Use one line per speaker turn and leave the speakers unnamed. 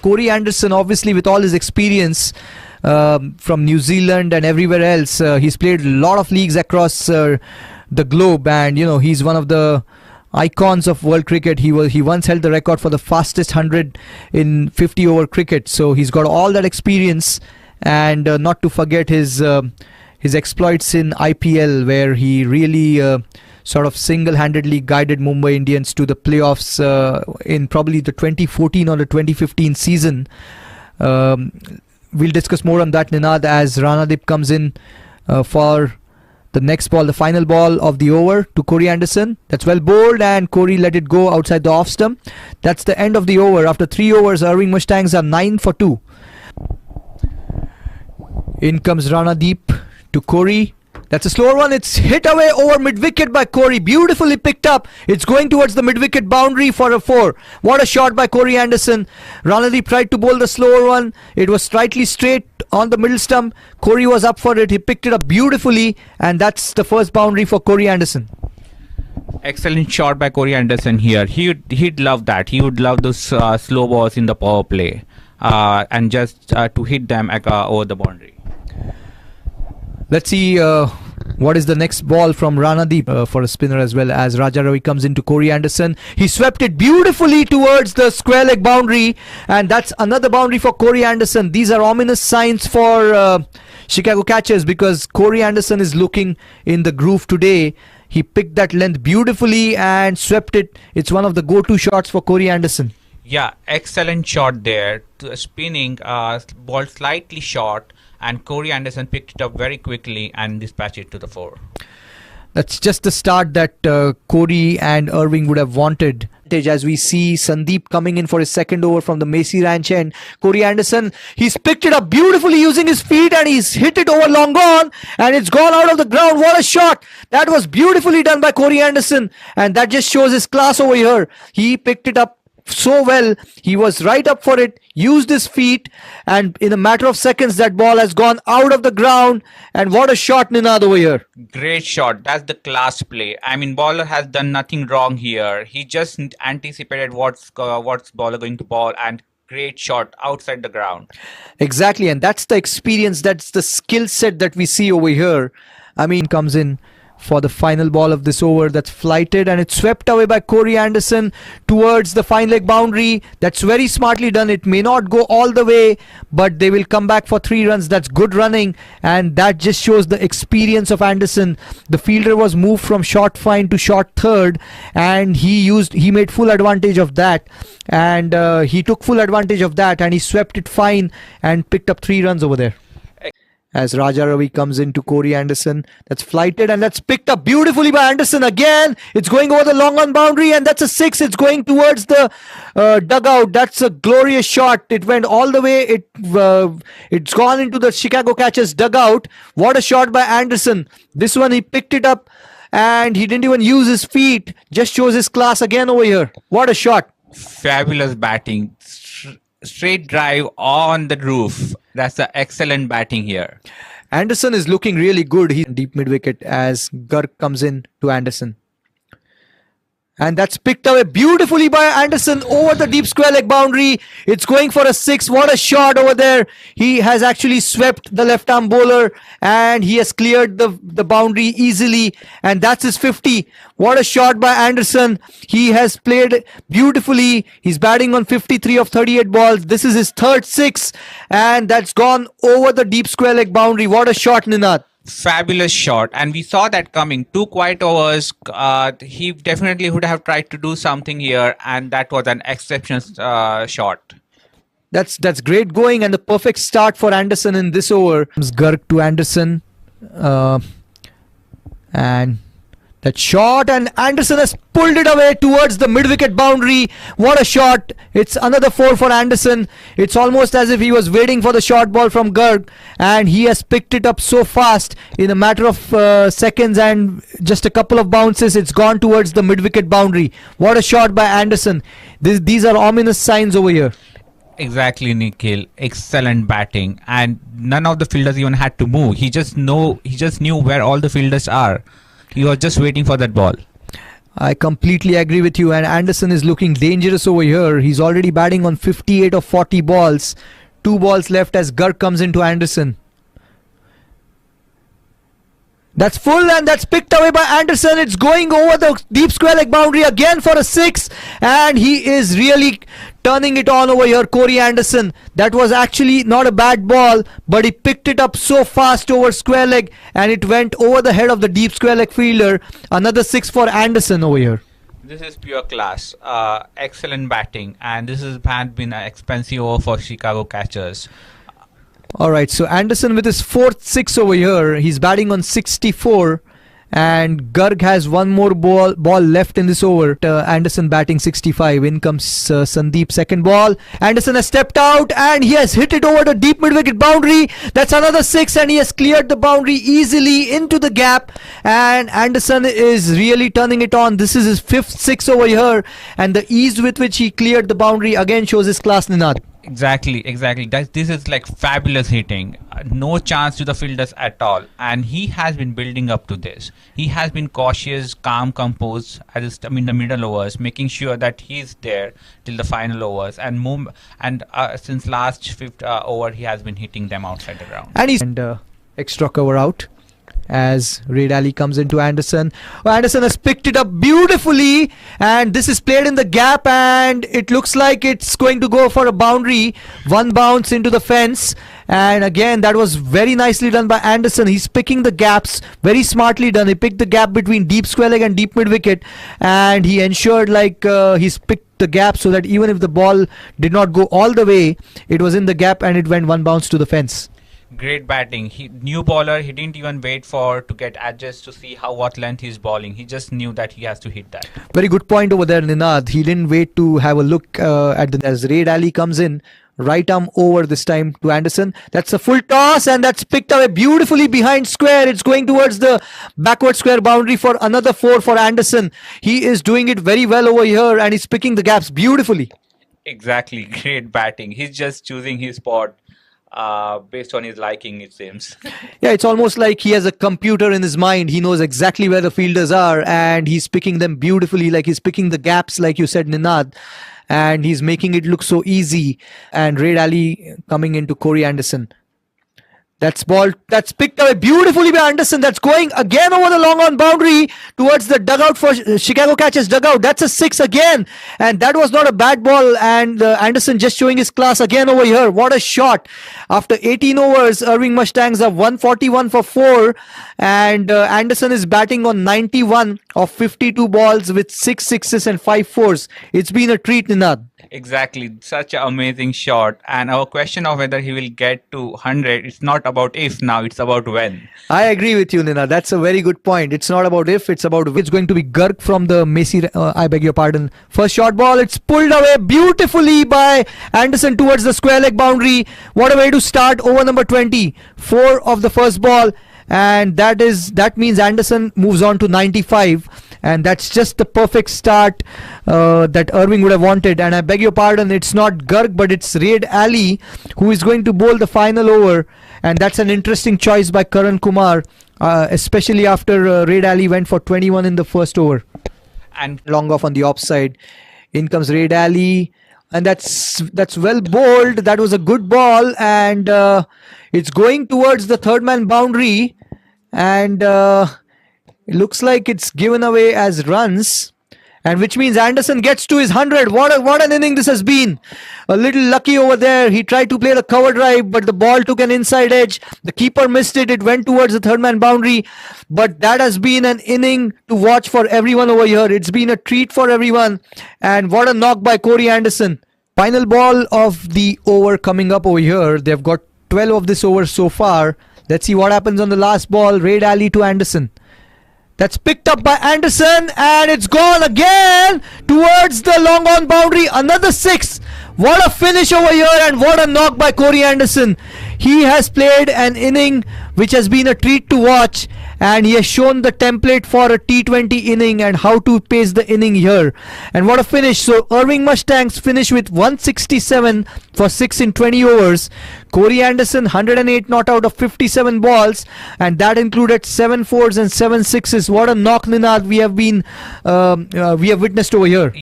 Corey Anderson, obviously with all his experience from New Zealand and everywhere else, he's played a lot of leagues across the globe, and he's one of the icons of world cricket. He once held the record for the fastest 100 in 50 over cricket, so he's got all that experience. And not to forget his exploits in IPL, where he really sort of single-handedly guided Mumbai Indians to the playoffs in probably the 2014 or the 2015 season. We'll discuss more on that, Ninad, as Ranadip comes in for the next ball, the final ball of the over to Corey Anderson. That's well bowled, and Corey let it go outside the off stump. That's the end of the over. After 3 overs, Irving Mustangs are 9 for 2. In comes Ranadeep to Corey. That's a slower one. It's hit away over mid-wicket by Corey. Beautifully picked up. It's going towards the mid-wicket boundary for a 4. What a shot by Corey Anderson. Ranadeep tried to bowl the slower one. It was slightly straight on the middle stump. Corey was up for it. He picked it up beautifully, and that's the first boundary for Corey Anderson.
Excellent shot by Corey Anderson here. He'd love that. He would love those slow balls in the power play, and just to hit them over the boundary.
Let's see what is the next ball from Ranadeep for a spinner, as well as Raja Ravi comes into Corey Anderson. He swept it beautifully towards the square leg boundary, and that's another boundary for Corey Anderson. These are ominous signs for Chicago catchers, because Corey Anderson is looking in the groove today. He picked that length beautifully and swept it. It's one of the go-to shots for Corey Anderson.
Yeah, excellent shot there. Spinning, ball slightly short, and Corey Anderson picked it up very quickly and dispatched it to the 4.
That's just the start that Corey and Irving would have wanted. As we see Sandeep coming in for his second over from the Macy Ranch end. Corey Anderson, he's picked it up beautifully using his feet, and he's hit it over long gone, and it's gone out of the ground. What a shot! That was beautifully done by Corey Anderson, and that just shows his class over here. He picked it up so well. He was right up for it, used his feet, and in a matter of seconds that ball has gone out of the ground. And what a shot, Ninad, over here.
Great shot. That's the class play. I mean, bowler has done nothing wrong here. He just anticipated what's bowler going to ball, and great shot outside the ground.
Exactly, and that's the experience, that's the skill set that we see over here. I mean, comes in for the final ball of this over. That's flighted, and it's swept away by Corey Anderson towards the fine leg boundary. That's very smartly done. It may not go all the way, but they will come back for 3 runs. That's good running, and that just shows the experience of Anderson. The fielder was moved from short fine to short third, and he made full advantage of that, and he took full advantage of that, and he swept it fine and picked up 3 runs over there. As Raja Ravi comes into Corey Anderson, that's flighted, and that's picked up beautifully by Anderson again. It's going over the long on boundary, and that's a 6. It's going towards the dugout. That's a glorious shot. It went all the way. It's gone into the Chicago catcher's dugout. What a shot by Anderson. This one, he picked it up, and he didn't even use his feet. Just shows his class again over here. What a shot.
Fabulous batting. Straight drive on the roof. That's an excellent batting here.
Anderson is looking really good. He's deep mid wicket as Garg comes in to Anderson. And that's picked away beautifully by Anderson over the deep square leg boundary. It's going for a 6. What a shot over there. He has actually swept the left arm bowler, and he has cleared the boundary easily. And that's his 50. What a shot by Anderson. He has played beautifully. He's batting on 53 of 38 balls. This is his third 6. And that's gone over the deep square leg boundary. What a shot, Ninad.
Fabulous shot, and we saw that coming. 2 quiet overs. He definitely would have tried to do something here, and that was an exceptional shot.
That's great going, and the perfect start for Anderson in this over. Comes Garg to Anderson, and that shot, and Anderson has pulled it away towards the mid-wicket boundary. What a shot. It's another 4 for Anderson. It's almost as if he was waiting for the short ball from Garg, and he has picked it up so fast in a matter of seconds, and just a couple of bounces, it's gone towards the mid-wicket boundary. What a shot by Anderson. These are ominous signs over here.
Exactly, Nikhil. Excellent batting, and none of the fielders even had to move. He just knew where all the fielders are. He was just waiting for that ball.
I completely agree with you. And Anderson is looking dangerous over here. He's already batting on 58 of 40 balls. 2 balls left as Garg comes into Anderson. That's full and that's picked away by Anderson. It's going over the deep square leg boundary again for a 6. And he is really turning it on over here, Corey Anderson. That was actually not a bad ball, but he picked it up so fast over square leg and it went over the head of the deep square leg fielder. Another 6 for Anderson over here.
This is pure class. Excellent batting, and this had been an expensive over for Chicago catchers.
Alright, so Anderson with his 4th 6 over here. He's batting on 64. And Garg has one more ball left in this over. Anderson batting 65. In comes Sandeep, second ball. Anderson has stepped out and he has hit it over the deep mid-wicket boundary. That's another 6 and he has cleared the boundary easily into the gap. And Anderson is really turning it on. This is his 5th 6 over here. And the ease with which he cleared the boundary again shows his class, Ninad.
Exactly. This is like fabulous hitting. No chance to the fielders at all. And he has been building up to this. He has been cautious, calm, composed in the middle overs, making sure that he's there till the final overs. And since last 5th over, he has been hitting them outside the ground.
And he's extra cover out as Raid Ali comes into Anderson. Anderson has picked it up beautifully and this is played in the gap and it looks like it's going to go for a boundary. One bounce into the fence and again that was very nicely done by Anderson. He's picking the gaps, very smartly done. He picked the gap between deep square leg and deep mid wicket and he ensured he's picked the gap so that even if the ball did not go all the way, it was in the gap and it went one bounce to the fence.
Great batting. New bowler. He didn't even wait to get adjust to see what length he's bowling. He just knew that he has to hit that.
Very good point over there, Ninad. He didn't wait to have a look as Raid Ali comes in. Right arm over this time to Anderson. That's a full toss and that's picked away beautifully behind square. It's going towards the backward square boundary for another 4 for Anderson. He is doing it very well over here and he's picking the gaps beautifully.
Exactly. Great batting. He's just choosing his spot. Based on his liking, it seems.
Yeah, it's almost like he has a computer in his mind. He knows exactly where the fielders are and he's picking them beautifully, like he's picking the gaps, like you said, Ninad. And he's making it look so easy. And Raid Ali coming into Corey Anderson. That's picked away beautifully by Anderson. That's going again over the long on boundary towards the dugout for Chicago Catchers dugout. That's a 6 again. And that was not a bad ball. And Anderson just showing his class again over here. What a shot. After 18 overs, Irving Mustangs have 141 for 4. And Anderson is batting on 91 of 52 balls with 6 sixes and 5 fours. It's been a treat, Ninad.
Exactly. Such an amazing shot. And our question of whether he will get to 100, it's not about if now, it's about when.
I agree with you, Nina. That's a very good point. It's not about if, it's about when. It's going to be Garg from the Macy, I beg your pardon. First short ball, it's pulled away beautifully by Anderson towards the square leg boundary. What a way to start over number 20. 4 of the first ball. And that means Anderson moves on to 95. And that's just the perfect start that Irving would have wanted. And I beg your pardon, it's not Garg, but it's Raid Ali who is going to bowl the final over. And that's an interesting choice by Karan Kumar, especially after Raid Ali went for 21 in the first over. And long off on the offside. In comes Raid Ali. And that's well bowled. That was a good ball. And it's going towards the third man boundary. And it looks like it's given away as runs, and which means Anderson gets to his 100. What an inning this has been. A little lucky over there. He tried to play the cover drive, but the ball took an inside edge. The keeper missed it. It went towards the third man boundary. But that has been an inning to watch for everyone over here. It's been a treat for everyone. And what a knock by Corey Anderson. Final ball of the over coming up over here. They've got 12 of this over so far. Let's see what happens on the last ball. Raid Ali to Anderson. That's picked up by Anderson and it's gone again towards the long on boundary. Another 6. What a finish over here and what a knock by Corey Anderson. He has played an inning which has been a treat to watch and he has shown the template for a T20 inning and how to pace the inning here. And what a finish. So Irving Mustangs finish with 167 for 6 in 20 overs. Corey Anderson 108 not out of 57 balls, and that included 7 fours and 7 sixes. What a knock, Ninad, we have witnessed over here.